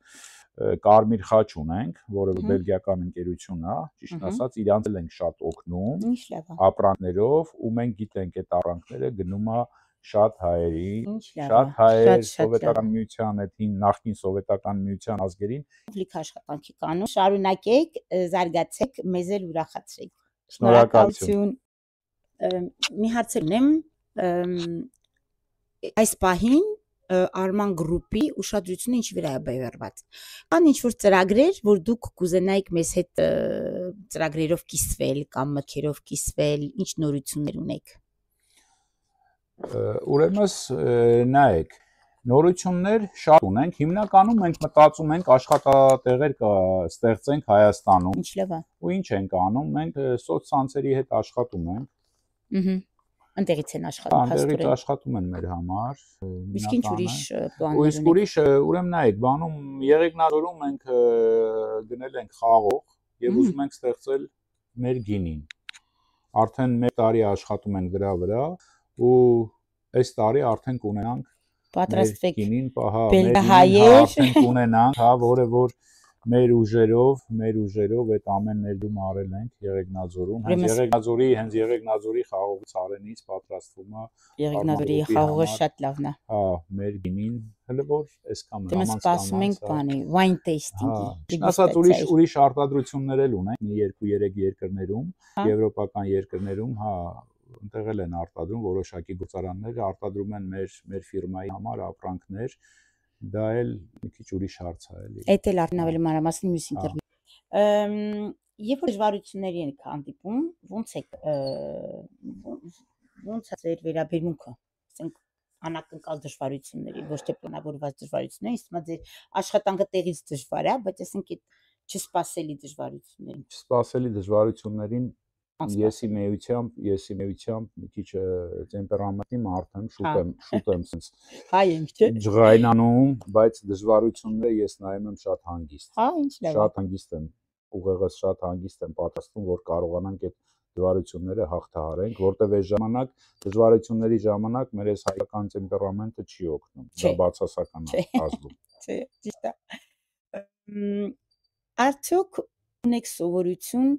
Կարմիր խաչ ունենք, որը բելգիական ընկերություն է, ճիշտ ասած, իրանց էլ ենք շատ օգնում ապրանքներով, ու մենք գիտենք այդ ապրանքները գնում է շատ հայեր, սովետական միության, այդ նախկին սովետական միության ազգերին։ Լիք աշխատանքի կանոն, շարունակեք, զարգացեք, մեզ էլ ուրախացրեք։ Շնորհակալություն։ Մի հարց ունեմ, այս պահին Arman Group-ի ուշադրությունը ինչ վրա է բերված։ Կան ինչ-որ ծրագրեր, որ դուք կուզենայիք մեզ հետ ծրագրերով կիսվել կամ մտքերով կիսվել, ինչ նորություններ ունեք։ Ուրեմն նայեք, նորություններ շատ ունենք, հիմնականում մենք մտածում ենք աշխատատեղեր ստեղծենք Հայաստանում։ Ինչ լավ է։ Ու ինչ ենք անում, մենք սոցցանցերի հետ աշխատում ենք։ Անտեղից են աշխատում փաստորեն։ Անտեղից աշխատում են մեր համար։ Իսկ ինչ ուրիշ բաներ ունեք։ Իսկ ուրիշ, ուրեմն նայեք, բանում Եղեգնաձորում մենք գնել ենք խաղող եւ ուզում ենք ստեղծել մեր գինին։ Արդեն 1 տարի աշխատում ենք դրա վրա ու այս տարի արդեն կունենանք պատրաստվեք գինին, հա, արդեն կունենանք, հա, որը որ մեր ուժերով այդ ամեն ներդրում արել ենք Եղեգնաձորում, հենց Եղեգնաձորի խաղողից արենից պատրաստվում է Եղեգնաձորի խաղողը շատ լավն է։ Հա, մեր գինին, հələ որ այսքան Դե մենք սպասում ենք բանի, wine tasting-ի։ Ասած ուրիշ արտադրություններ էլ ունենք, մի 2-3 երկրներում, եվրոպական երկրներում, հա, ընտեղ էլ են արտադրում որոշակի գործարաններ, արտադրում են մեր ֆիրմայի համար ապրանքներ։ Դա էլ մի քիչ ուրիշ հարց է, էլի։ Այդ էլ ավելի մանրամասն մյուս ինտերվյու։ Երբ որ դժվարությունների եք հանդիպում, ոնց է ձեր վերաբերմունքը, ասենք անակնկալ դժվարությունների, ոչ թե պլանավորված դժվարությունների, իսկ ձեր աշխատանքը տեղից դժվար է, բայց ասենք այդ չսպասելի դժվարություններին։ Չսպասելի դժվարություններին Եսի մեյությամբ մի քիչ տեմպերամենտի մարդ եմ, շուտ եմ sense հայ ենք, չէ՞։ Ջղայնանում, բայց դժվարությունները ես նայում եմ շատ հանգիստ։ Հա, ինչ լավ։ Շատ հանգիստ եմ, ուղեղս շատ հանգիստ եմ պատրաստվում, որ կարողանանք այդ դժվարությունները հաղթահարենք, որտեղ այս ժամանակ դժվարությունների ժամանակ մեր այս հայկական տեմպերամենտը չի օգնում։ Դա բացասական է ազդում։ Չէ, ճիշտ է։ Արդյոք ունեք սովորություն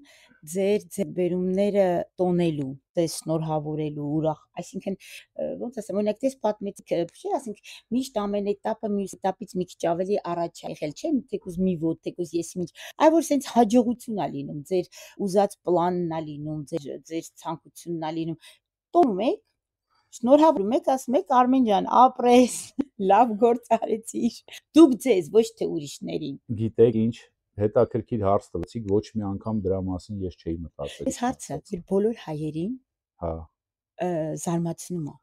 ձեր ձեռբերումները տոնելու, ձեզ շնորհավորելու, ուրախ, այսինքն ոնց ասեմ, օրինակ դες պատմեցիք, չէ, ասենք միշտ ամեն этаպը մյուս этаպից մի քիչ ավելի առաջ է եղել, չէ, թեկուզ մի ոտ, թեկուզ ես ինչ, այ որ sense հաջողություն է լինում, ձեր ուզած պլանն է լինում, ձեր ցանկությունն է լինում, տոնում եք, շնորհավորում եք, ասում եք Արմեն ջան, ապրես, լավ գործ արեցիր, դուք ձեզ, ոչ թե ուրիշներին։ Գիտեք ինչ, հետաքրքիր հարց տվեցիք, ոչ մի անգամ դրա մասին ես չէի մտածել։ Այս հարցը իր բոլոր հայերին հա զարմացնում է։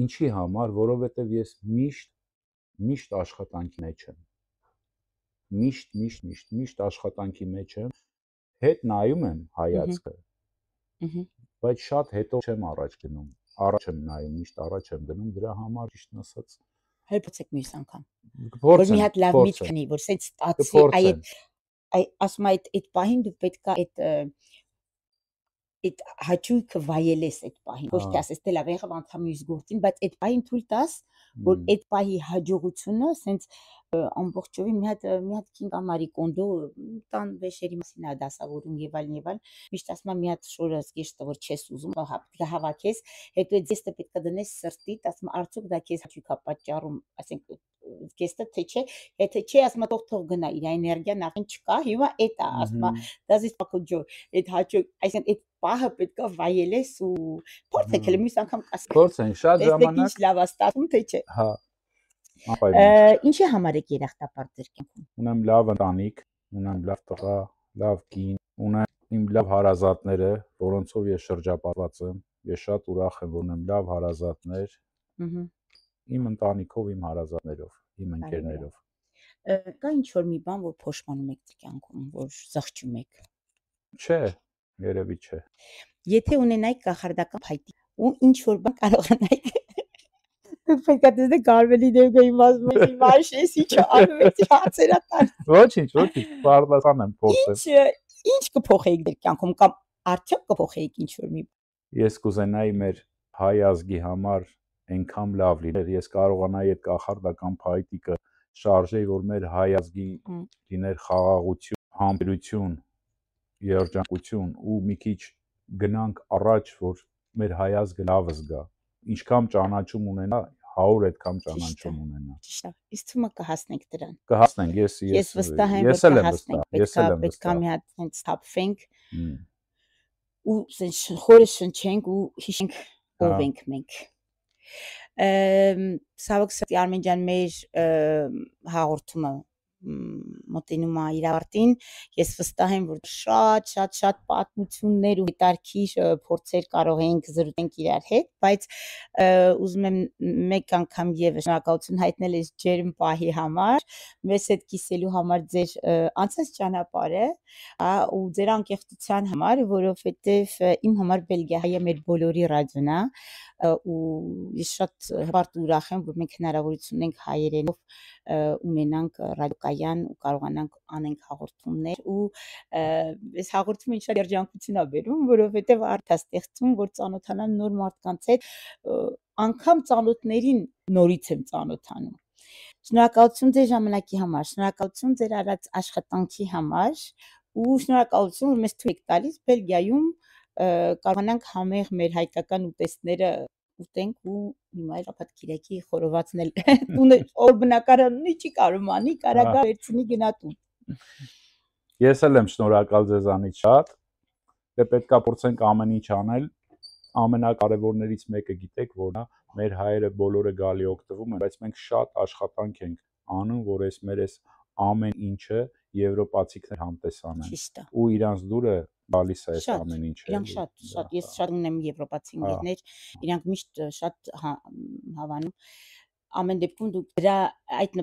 Ինչի համար, որովհետև ես միշտ աշխատանքի մեջ եմ։ Միշտ աշխատանքի մեջ եմ, հետ նայում եմ հայացքը։ Բայց շատ հետո չեմ առաջ գնում։ Առաջ եմ նայում, միշտ առաջ եմ գնում, դրա համար ճիշտն ասած հերբոցեք մյուս անգամ։ Որ մի հատ լավ միտք ունի, որ սենց ստացի, այ ասում այդ պահին դու պետքա այդ հաճույքը վայելես այդ պահին, ոչ թե ասես դե լավ եղավ անդամ մյուս գործին, բայց այդ պահին թույլ տաս, որ այդ պահի հաջողությունը սենց ամբողջովին մի հատ քինգ ամարի կոնդո տան վեշերի մասին է դասավորում եւ այլն, միշտ ասում եմ մի հատ շորը զգեշտը որ չես ուզում, հավաքես, հետո այդ զեստը պետքա դնես սրտիդ, ասում արդյոք դա քեզ հաճույք է պատճառում, ասենք զգեստը թե չէ, եթե չէ, ասում թող գնա, իր էներգիան նախին չկա, հիմա էդ է, ասում դասի սակոջո, այդ հաճույք, այսինքն այդ պահը պետքա վայելես ու փորձեք հենց մյուս անգամ կասեք։ Փորձենք շատ ժամանակ։ Ինչ լավ է ստացվում, թե չէ։ Հա։ Ինչի համար եք երախտապարտ ձեր կյանքում։ Ունեմ լավ ընտանիք, ունեմ լավ տղա, լավ կին, ունեմ իմ լավ հարազատները, որոնցով ես շրջապատված եմ։ Ես շատ ուրախ եմ, որ ունեմ լավ հարազատներ։ Իմ ընտանիքով, իմ հարազատներով, իմ ընկերներով։ Կա ինչ-որ մի բան, որ փոշմանում եք ձեր կյանքում, որ զղջում եք։ Չէ, երևի չէ։ Եթե ունենայիք կախարդական փայտիկ ու ինչ-որ բան կարողանայիք դուք պետք է դες Կարմելի դեպքին ասում եք վաշես ինչ անում եք հացերա տան։ Ոչինչ, բարձրացան եմ փորձել։ Ինչ կփոխեիք ձեր կյանքում կամ արդյոք կփոխեիք ինչ-որ մի։ Ես կուզենայի մեր հայ ազգի համար այնքան լավ լիներ, ես կարողանայի այդ կախարդական փայտիկը շարժեի, որ մեր հայ ազգի լիներ խաղաղություն, համբերություն, երջանկություն ու մի քիչ գնանք առաջ, որ մեր հայ ազգը լավ զգա։ Ինչքան ճանաչում ունենա, 100 այդքան ճանաչում ունենա։ Ճիշտ է։ Իսկ թվում է կհասնենք դրան։ Կհասնենք, ես վստահ եմ, որ կհասնենք, պետքա մի հատ հենց թափվենք ու խորը շնչենք ու հիշենք ով ենք մենք։ Ցավոք սրտի Արմեն ջան, մեր հաղորդումը մոտենում է իր ավարտին, ես վստահ եմ, որ շատ պատմություններ ու հետարքիր փորձեր կարող ենք զրուցենք իրար հետ, բայց ուզում եմ մեկ անգամ եւս շնորհակալություն հայտնել այս ջերմ պահի համար, մեզ հետ կիսելու համար ձեր անցած ճանապարհը, ու ձեր անկեղծության համար, որովհետեւ իմ համար Բելգիա մեր բոլորի ռադիոն է, ու ես շատ հպարտ ուրախ եմ, որ մենք հնարավորություն ունենք հայերենով ունենանք ռադիոկայան ու կարողանանք անենք հաղորդումներ ու այս հաղորդումը ինչ-որ երջանկություն է բերում, որովհետև արդ է ստեղծում, որ ծանոթանամ նոր մարդկանց հետ, անգամ ծանոթներին նորից եմ ծանոթանում։ Շնորհակալություն ձեր ժամանակի համար, շնորհակալություն ձեր արած աշխատանքի համար ու շնորհակալություն, որ մեզ թույլ եք տալիս Բելգիայում կարողանանք համեղ մեր հայկական ուտեստները ուտենք ու հիմա շաբաթ կիրակի խորովածն էլ տունը օր բնակարանն չի կարող անի, կարագա վերցնի գնա տուն։ Ես էլ եմ շնորհակալ ձեզանից շատ։ Դե պետքա փորձենք ամեն ինչ անել։ Ամենակարևորներից մեկը գիտեք որն է, մեր հայերը բոլորը գալի օգտվում են, բայց մենք շատ աշխատանք ենք անում, որ մեր ամեն ինչը եվրոպացիքներ համտեսանեն։ Ու իրանց դուրը գալիս է այս ամեն ինչը։ Իրանք շատ, ես շատ ունեմ եվրոպացի ընկերներ, իրանք միշտ շատ հավանում։ Ամեն դեպքում դուք դրա այդ